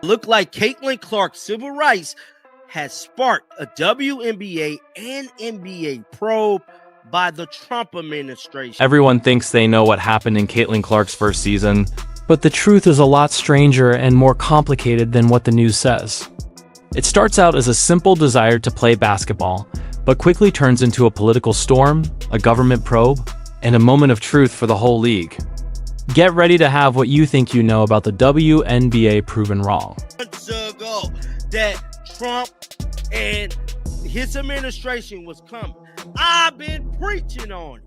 Look like Caitlin Clark's civil rights has sparked a WNBA and NBA probe by the Trump administration. Everyone thinks they know what happened in Caitlin Clark's first season, but the truth is a lot stranger and more complicated than what the news says. It starts out as a simple desire to play basketball, but quickly turns into a political storm, a government probe, and a moment of truth for the whole league. Get ready to have what you think you know about the WNBA proven wrong. Months ago that Trump and his administration was coming. I've been preaching on it.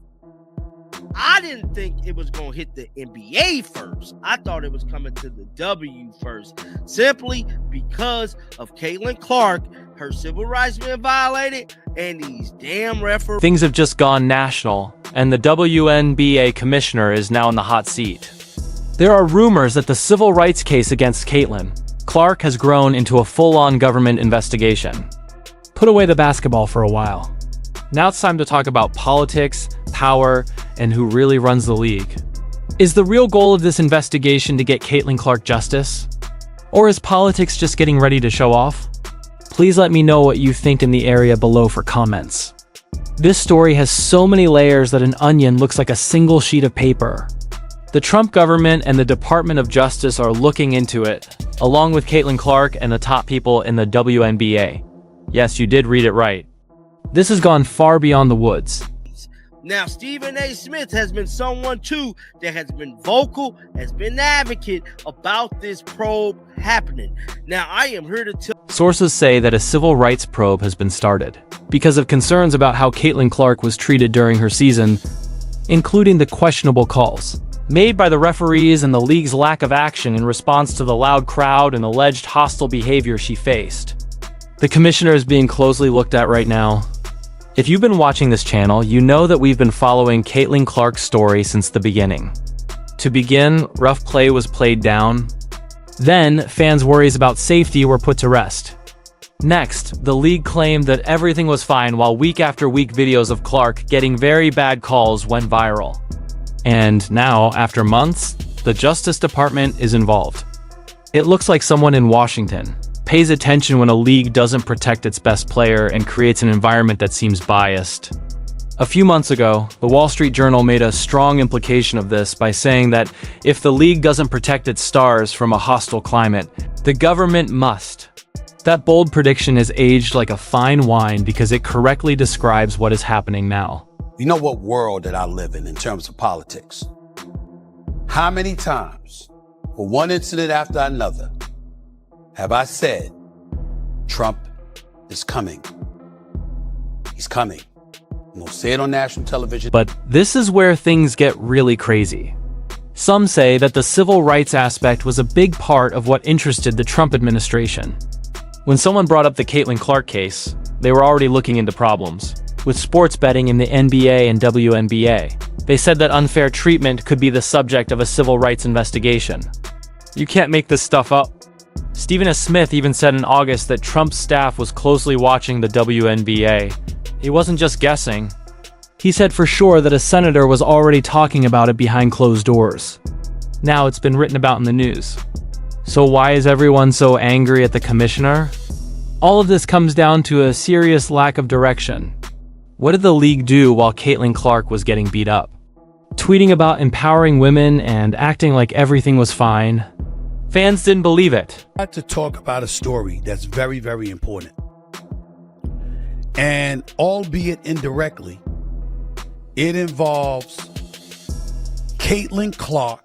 I didn't think it was going to hit the NBA first. I thought it was coming to the W first, simply because of Caitlin Clark, her civil rights being violated, and these damn referees. Things have just gone national, and the WNBA commissioner is now in the hot seat. There are rumors that the civil rights case against Caitlin Clark has grown into a full-on government investigation. Put away the basketball for a while. Now it's time to talk about politics, power, and who really runs the league. Is the real goal of this investigation to get Caitlin Clark justice? Or is politics just getting ready to show off? Please let me know what you think in the area below for comments. This story has so many layers that an onion looks like a single sheet of paper. The Trump government and the Department of Justice are looking into it, along with Caitlin Clark and the top people in the WNBA. Yes, you did read it right. This has gone far beyond the woods. Now, Stephen A. Smith has been someone, too, that has been vocal, has been an advocate about this probe happening. Now, I am here to tell... Sources say that a civil rights probe has been started because of concerns about how Caitlin Clark was treated during her season, including the questionable calls made by the referees and the league's lack of action in response to the loud crowd and alleged hostile behavior she faced. The commissioner is being closely looked at right now. If you've been watching this channel, you know that we've been following Caitlin Clark's story since the beginning. To begin, rough play was played down. Then, fans' worries about safety were put to rest. Next, the league claimed that everything was fine while week after week videos of Clark getting very bad calls went viral. And now, after months, the Justice Department is involved. It looks like someone in Washington pays attention when a league doesn't protect its best player and creates an environment that seems biased. A few months ago, the Wall Street Journal made a strong implication of this by saying that if the league doesn't protect its stars from a hostile climate, the government must. That bold prediction is aged like a fine wine because it correctly describes what is happening now. You know what world that I live in terms of politics? How many times, for one incident after another, have I said, Trump is coming. He's coming. I'm going to say it on national television. But this is where things get really crazy. Some say that the civil rights aspect was a big part of what interested the Trump administration. When someone brought up the Caitlin Clark case, they were already looking into problems with sports betting in the NBA and WNBA. They said that unfair treatment could be the subject of a civil rights investigation. You can't make this stuff up. Stephen A. Smith even said in August that Trump's staff was closely watching the WNBA. He wasn't just guessing. He said for sure that a senator was already talking about it behind closed doors. Now it's been written about in the news. So why is everyone so angry at the commissioner? All of this comes down to a serious lack of direction. What did the league do while Caitlin Clark was getting beat up? Tweeting about empowering women and acting like everything was fine. Fans didn't believe it. I had to talk about a story that's very, very important. And albeit indirectly, it involves Caitlin Clark,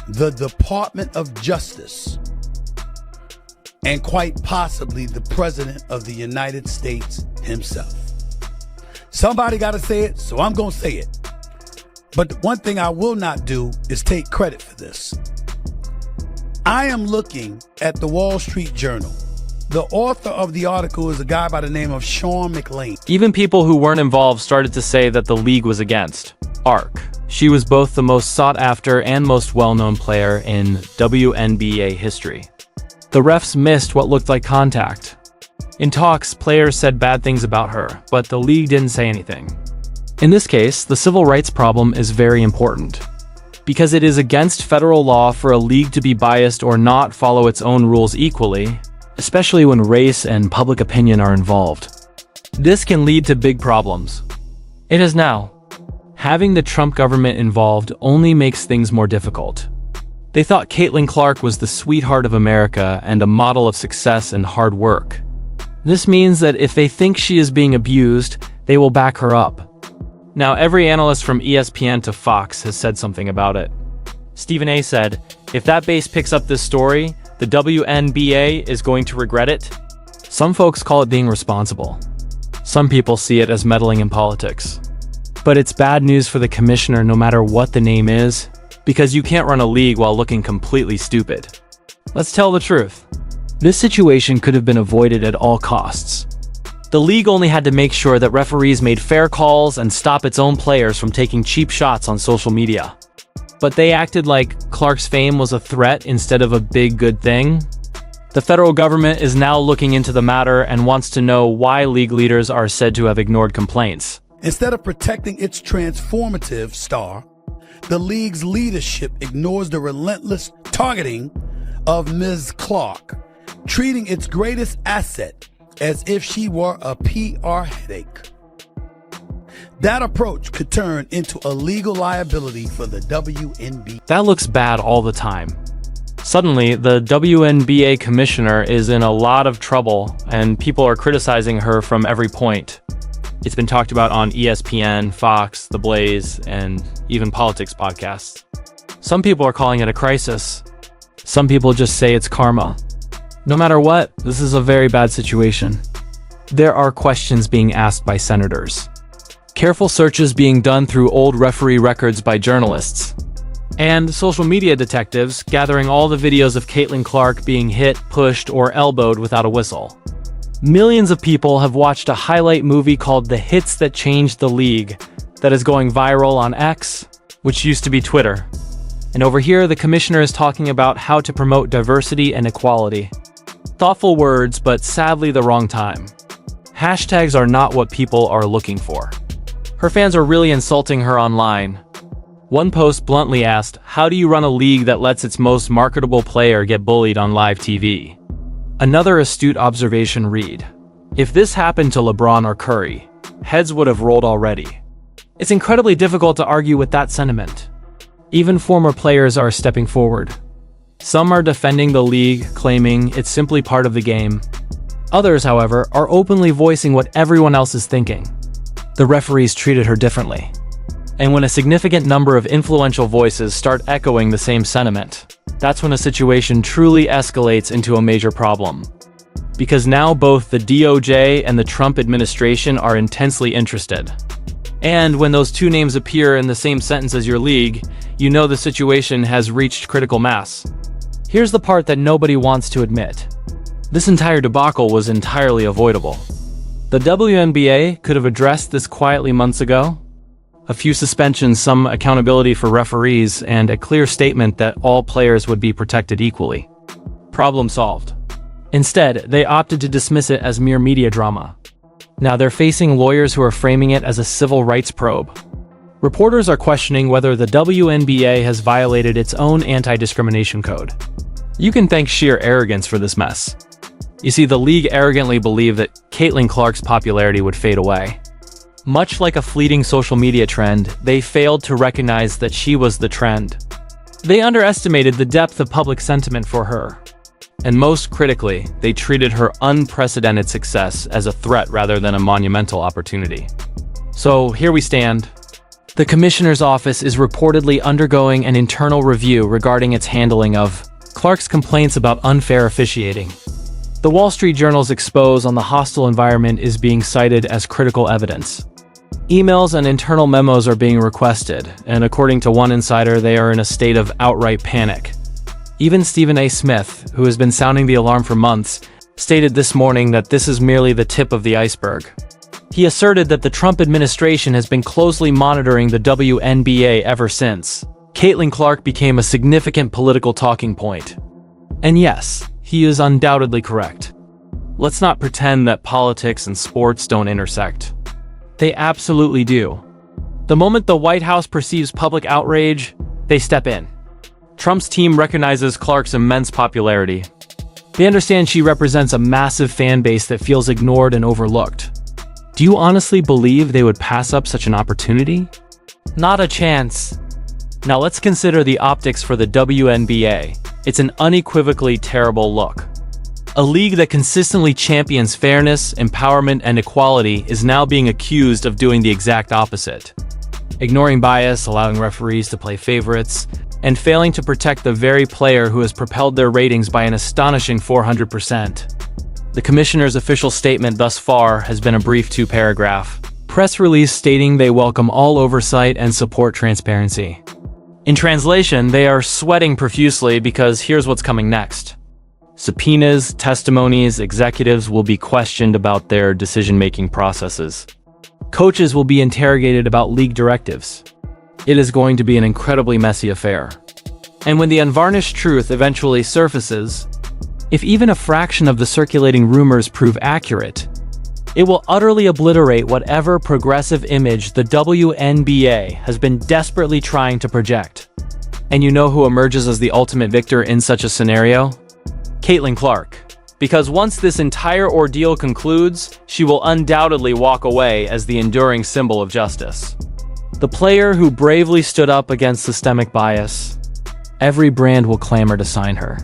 the Department of Justice, and quite possibly the President of the United States himself. Somebody got to say it, so I'm going to say it. But the one thing I will not do is take credit for this. I am looking at the Wall Street Journal. The author of the article is a guy by the name of Sean McLean. Even people who weren't involved started to say that the league was against Ark. She was both the most sought-after and most well-known player in WNBA history. The refs missed what looked like contact. In talks, players said bad things about her, but the league didn't say anything. In this case, the civil rights problem is very important. because it is against federal law for a league to be biased or not follow its own rules equally, especially when race and public opinion are involved. This can lead to big problems. It is now. Having the Trump government involved only makes things more difficult. They thought Caitlin Clark was the sweetheart of America and a model of success and hard work. This means that if they think she is being abused, they will back her up. Now, every analyst from ESPN to Fox has said something about it. Stephen A. said, "If that base picks up this story, the WNBA is going to regret it." Some folks call it being responsible. Some people see it as meddling in politics. But it's bad news for the commissioner no matter what the name is, because you can't run a league while looking completely stupid. Let's tell the truth. This situation could have been avoided at all costs. The league only had to make sure that referees made fair calls and stop its own players from taking cheap shots on social media. But they acted like Clark's fame was a threat instead of a big good thing. The federal government is now looking into the matter and wants to know why league leaders are said to have ignored complaints. Instead of protecting its transformative star, the league's leadership ignores the relentless targeting of Ms. Clark, treating its greatest asset as if she were a PR headache. That approach could turn into a legal liability for the WNBA. That looks bad all the time. Suddenly, the WNBA commissioner is in a lot of trouble, and people are criticizing her from every point. It's been talked about on ESPN, Fox, The Blaze, and even politics podcasts. Some people are calling it a crisis. Some people just say it's karma. No matter what, this is a very bad situation. There are questions being asked by senators. Careful searches being done through old referee records by journalists. And social media detectives gathering all the videos of Caitlin Clark being hit, pushed, or elbowed without a whistle. Millions of people have watched a highlight movie called The Hits That Changed the League that is going viral on X, which used to be Twitter. And over here, the commissioner is talking about how to promote diversity and equality. Thoughtful words, but sadly the wrong time. Hashtags are not what people are looking for. Her fans are really insulting her online. One post bluntly asked, "How do you run a league that lets its most marketable player get bullied on live TV?" Another astute observation read, "If this happened to LeBron or Curry, heads would have rolled already." It's incredibly difficult to argue with that sentiment. Even former players are stepping forward. Some are defending the league, claiming it's simply part of the game. Others, however, are openly voicing what everyone else is thinking. The referees treated her differently. And when a significant number of influential voices start echoing the same sentiment, that's when a situation truly escalates into a major problem. Because now both the DOJ and the Trump administration are intensely interested. And when those two names appear in the same sentence as your league, you know the situation has reached critical mass. Here's the part that nobody wants to admit. This entire debacle was entirely avoidable. The WNBA could have addressed this quietly months ago. A few suspensions, some accountability for referees, and a clear statement that all players would be protected equally. Problem solved. Instead, they opted to dismiss it as mere media drama. Now they're facing lawyers who are framing it as a civil rights probe. Reporters are questioning whether the WNBA has violated its own anti-discrimination code. You can thank sheer arrogance for this mess. You see, the league arrogantly believed that Caitlin Clark's popularity would fade away. Much like a fleeting social media trend, they failed to recognize that she was the trend. They underestimated the depth of public sentiment for her. And most critically, they treated her unprecedented success as a threat rather than a monumental opportunity. So here we stand. The commissioner's office is reportedly undergoing an internal review regarding its handling of Clark's complaints about unfair officiating. The Wall Street Journal's expose on the hostile environment is being cited as critical evidence. Emails and internal memos are being requested, and according to one insider, they are in a state of outright panic. Even Stephen A. Smith, who has been sounding the alarm for months, stated this morning that this is merely the tip of the iceberg. He asserted that the Trump administration has been closely monitoring the WNBA ever since Caitlin Clark became a significant political talking point. And yes, he is undoubtedly correct. Let's not pretend that politics and sports don't intersect. They absolutely do. The moment the White House perceives public outrage, They step in. Trump's team recognizes Clark's immense popularity. They understand she represents a massive fan base that feels ignored and overlooked. Do you honestly believe they would pass up such an opportunity? Not a chance. Now let's consider the optics for the WNBA. It's an unequivocally terrible look. A league that consistently champions fairness, empowerment, and equality is now being accused of doing the exact opposite. Ignoring bias, allowing referees to play favorites, and failing to protect the very player who has propelled their ratings by an astonishing 400%. The commissioner's official statement thus far has been a brief 2-paragraph press release stating they welcome all oversight and support transparency. In translation, they are sweating profusely because here's what's coming next. Subpoenas, testimonies, executives will be questioned about their decision-making processes. Coaches will be interrogated about league directives. It is going to be an incredibly messy affair. And when the unvarnished truth eventually surfaces, if even a fraction of the circulating rumors prove accurate, it will utterly obliterate whatever progressive image the WNBA has been desperately trying to project. And you know who emerges as the ultimate victor in such a scenario? Caitlin Clark. Because once this entire ordeal concludes, she will undoubtedly walk away as the enduring symbol of justice. The player who bravely stood up against systemic bias. Every brand will clamor to sign her.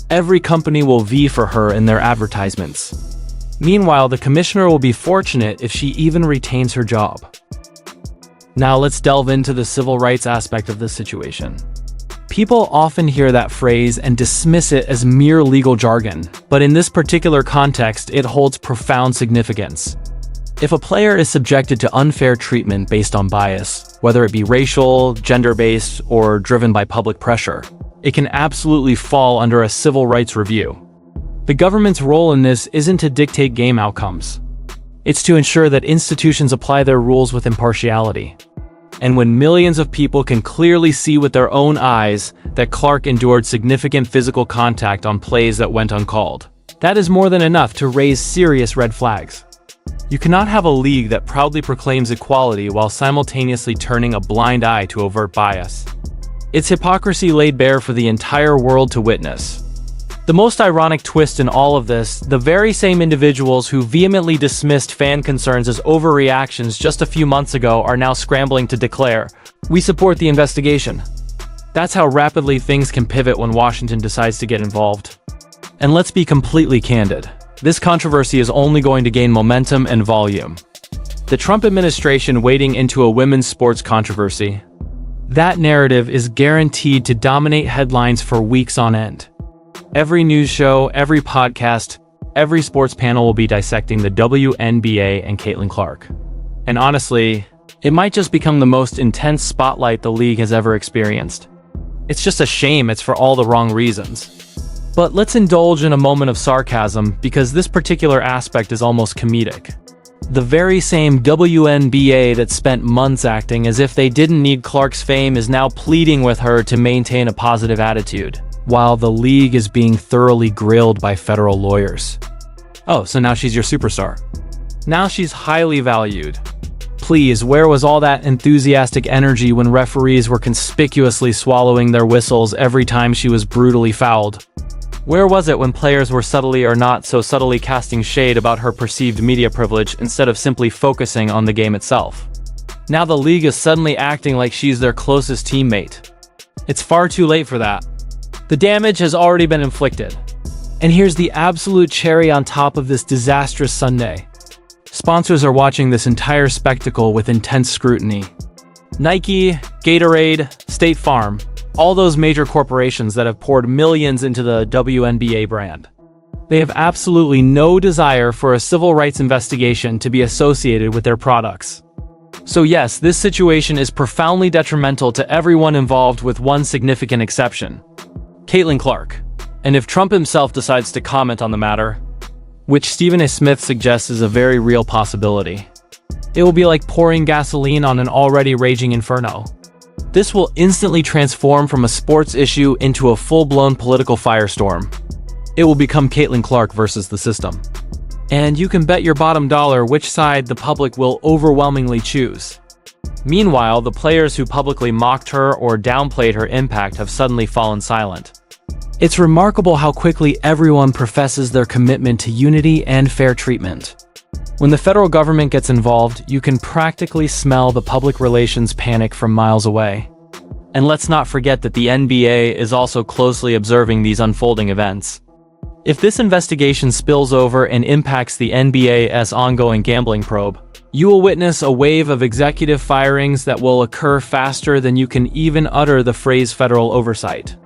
Every company will vie for her in their advertisements. Meanwhile, the commissioner will be fortunate if she even retains her job. Now let's delve into the civil rights aspect of this situation. People often hear that phrase and dismiss it as mere legal jargon, but in this particular context, it holds profound significance. If a player is subjected to unfair treatment based on bias, whether it be racial, gender-based, or driven by public pressure, it can absolutely fall under a civil rights review. The government's role in this isn't to dictate game outcomes. It's to ensure that institutions apply their rules with impartiality. And when millions of people can clearly see with their own eyes that Clark endured significant physical contact on plays that went uncalled, that is more than enough to raise serious red flags. You cannot have a league that proudly proclaims equality while simultaneously turning a blind eye to overt bias. It's hypocrisy laid bare for the entire world to witness. The most ironic twist in all of this, the very same individuals who vehemently dismissed fan concerns as overreactions just a few months ago are now scrambling to declare, "We support the investigation." That's how rapidly things can pivot when Washington decides to get involved. And let's be completely candid. This controversy is only going to gain momentum and volume. The Trump administration wading into a women's sports controversy. That narrative is guaranteed to dominate headlines for weeks on end. Every news show, every podcast, every sports panel will be dissecting the WNBA and Caitlin Clark. And honestly, it might just become the most intense spotlight the league has ever experienced. It's just a shame it's for all the wrong reasons. But let's indulge in a moment of sarcasm because this particular aspect is almost comedic. The very same WNBA that spent months acting as if they didn't need Clark's fame is now pleading with her to maintain a positive attitude, while the league is being thoroughly grilled by federal lawyers. Oh, so now she's your superstar. Now she's highly valued. Please, where was all that enthusiastic energy when referees were conspicuously swallowing their whistles every time she was brutally fouled? Where was it when players were subtly or not so subtly casting shade about her perceived media privilege instead of simply focusing on the game itself? Now the league is suddenly acting like she's their closest teammate. It's far too late for that. The damage has already been inflicted. And here's the absolute cherry on top of this disastrous Sunday. Sponsors are watching this entire spectacle with intense scrutiny. Nike, Gatorade, State Farm, all those major corporations that have poured millions into the WNBA brand. They have absolutely no desire for a civil rights investigation to be associated with their products. So yes, this situation is profoundly detrimental to everyone involved with one significant exception: Caitlin Clark. And if Trump himself decides to comment on the matter, which Stephen A. Smith suggests is a very real possibility, it will be like pouring gasoline on an already raging inferno. This will instantly transform from a sports issue into a full-blown political firestorm. It will become Caitlin Clark versus the system. And you can bet your bottom dollar which side the public will overwhelmingly choose. Meanwhile, the players who publicly mocked her or downplayed her impact have suddenly fallen silent. It's remarkable how quickly everyone professes their commitment to unity and fair treatment. When the federal government gets involved, you can practically smell the public relations panic from miles away. And let's not forget that the NBA is also closely observing these unfolding events. If this investigation spills over and impacts the NBA's ongoing gambling probe, you will witness a wave of executive firings that will occur faster than you can even utter the phrase federal oversight.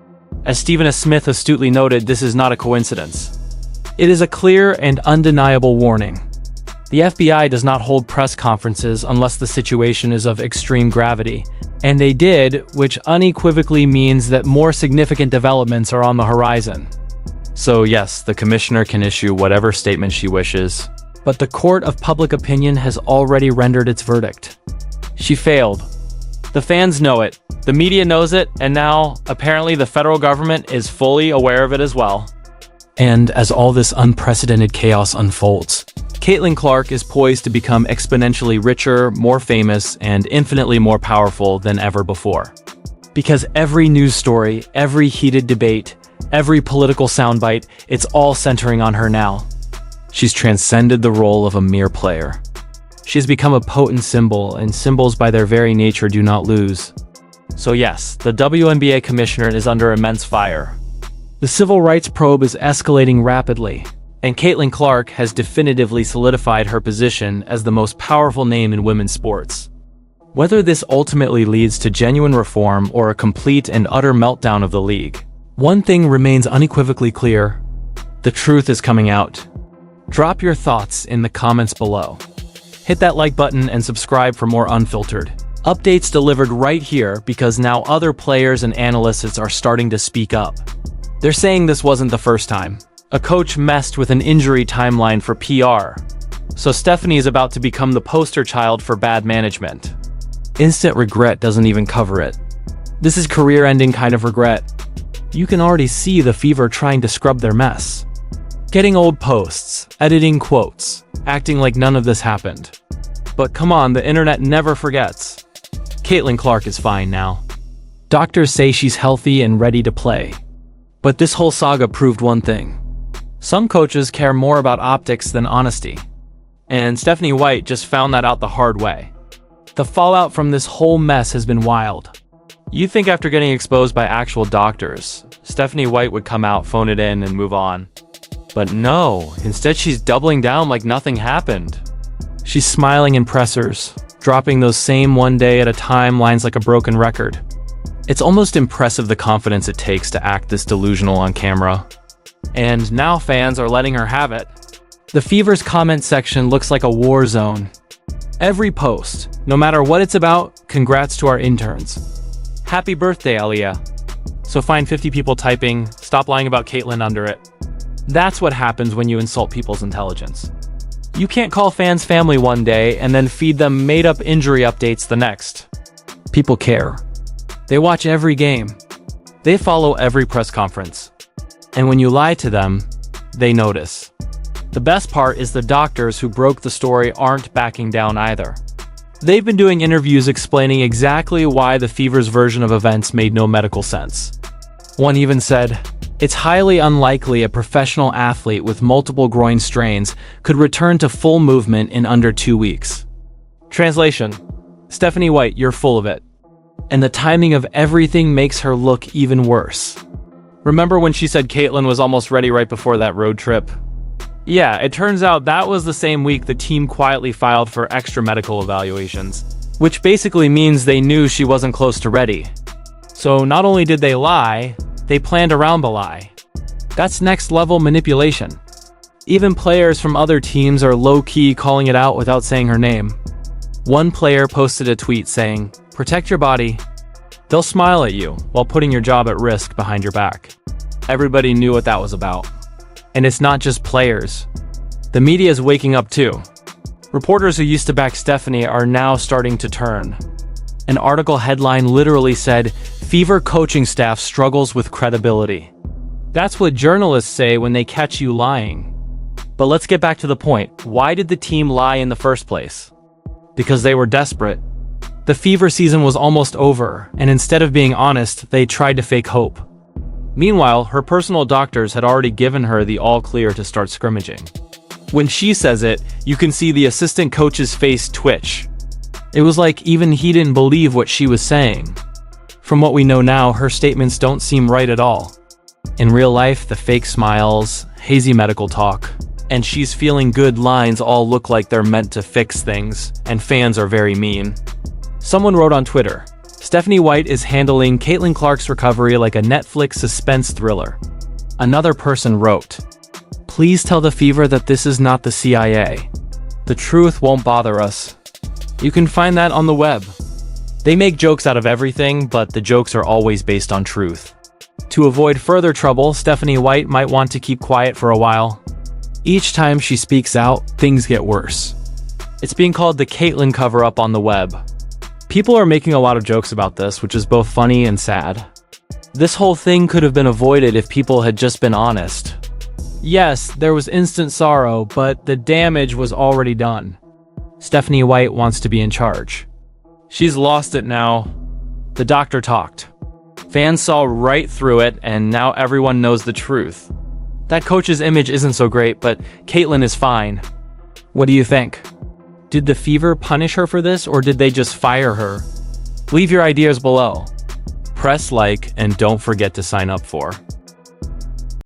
As Stephen S. Smith astutely noted, this is not a coincidence. It is a clear and undeniable warning. The FBI does not hold press conferences unless the situation is of extreme gravity, and they did, which unequivocally means that more significant developments are on the horizon. So yes, the commissioner can issue whatever statement she wishes, but the court of public opinion has already rendered its verdict. She failed. The fans know it, the media knows it, and now, apparently the federal government is fully aware of it as well. And as all this unprecedented chaos unfolds, Caitlin Clark is poised to become exponentially richer, more famous, and infinitely more powerful than ever before. Because every news story, every heated debate, every political soundbite, it's all centering on her now. She's transcended the role of a mere player. She has become a potent symbol, and symbols by their very nature do not lose. So yes, the WNBA commissioner is under immense fire. The civil rights probe is escalating rapidly, and Caitlin Clark has definitively solidified her position as the most powerful name in women's sports. Whether this ultimately leads to genuine reform or a complete and utter meltdown of the league, one thing remains unequivocally clear: the truth is coming out. Drop your thoughts in the comments below. Hit that like button and subscribe for more unfiltered updates delivered right here, because now other players and analysts are starting to speak up. They're saying this wasn't the first time a coach messed with an injury timeline for PR. So Stephanie is about to become the poster child for bad management. Instant regret doesn't even cover it. This is career-ending kind of regret. You can already see the Fever trying to scrub their mess. Getting old posts, editing quotes, acting like none of this happened. But come on, the internet never forgets. Caitlin Clark is fine now. Doctors say she's healthy and ready to play. But this whole saga proved one thing. Some coaches care more about optics than honesty. And Stephanie White just found that out the hard way. The fallout from this whole mess has been wild. You'd think after getting exposed by actual doctors, Stephanie White would come out, phone it in, and move on. But no, instead she's doubling down like nothing happened. She's smiling in pressers, dropping those same one day at a time lines like a broken record. It's almost impressive the confidence it takes to act this delusional on camera. And now fans are letting her have it. The Fever's comment section looks like a war zone. Every post, no matter what it's about, congrats to our interns. Happy birthday, Aliyah. So find 50 people typing, stop lying about Caitlin under it. That's what happens when you insult people's intelligence. You can't call fans family one day and then feed them made-up injury updates the next. People care. They watch every game. They follow every press conference. And when you lie to them, they notice. The best part is the doctors who broke the story aren't backing down either. They've been doing interviews explaining exactly why the Fever's version of events made no medical sense. One even said, "It's highly unlikely a professional athlete with multiple groin strains could return to full movement in under 2 weeks." Translation: Stephanie White, you're full of it. And the timing of everything makes her look even worse. Remember when she said Caitlin was almost ready right before that road trip? Yeah, it turns out that was the same week the team quietly filed for extra medical evaluations, which basically means they knew she wasn't close to ready. So not only did they lie, they planned around the lie. That's next level manipulation. Even players from other teams are low-key calling it out without saying her name. One player posted a tweet saying, "Protect your body. They'll smile at you while putting your job at risk behind your back." Everybody knew what that was about. And it's not just players. The media is waking up too. Reporters who used to back Stephanie are now starting to turn. An article headline literally said, "Fever coaching staff struggles with credibility." That's what journalists say when they catch you lying. But let's get back to the point. Why did the team lie in the first place? Because they were desperate. The Fever season was almost over, and instead of being honest, they tried to fake hope. Meanwhile, her personal doctors had already given her the all-clear to start scrimmaging. When she says it, you can see the assistant coach's face twitch. It was like even he didn't believe what she was saying. From what we know now, her statements don't seem right at all. In real life, the fake smiles, hazy medical talk, and she's feeling good lines all look like they're meant to fix things, and fans are very mean. Someone wrote on Twitter, Stephanie White is handling Caitlin Clark's recovery like a Netflix suspense thriller. Another person wrote, please tell the Fever that this is not the CIA. The truth won't bother us. You can find that on the web. They make jokes out of everything, but the jokes are always based on truth. To avoid further trouble, Stephanie White might want to keep quiet for a while. Each time she speaks out, things get worse. It's being called the Caitlin cover-up on the web. People are making a lot of jokes about this, which is both funny and sad. This whole thing could have been avoided if people had just been honest. Yes, there was instant sorrow, but the damage was already done. Stephanie White wants to be in charge. She's lost it now. The doctor talked. Fans saw right through it, and now everyone knows the truth. That coach's image isn't so great, but Caitlin is fine. What do you think? Did the Fever punish her for this, or did they just fire her? Leave your ideas below. Press like, and don't forget to sign up for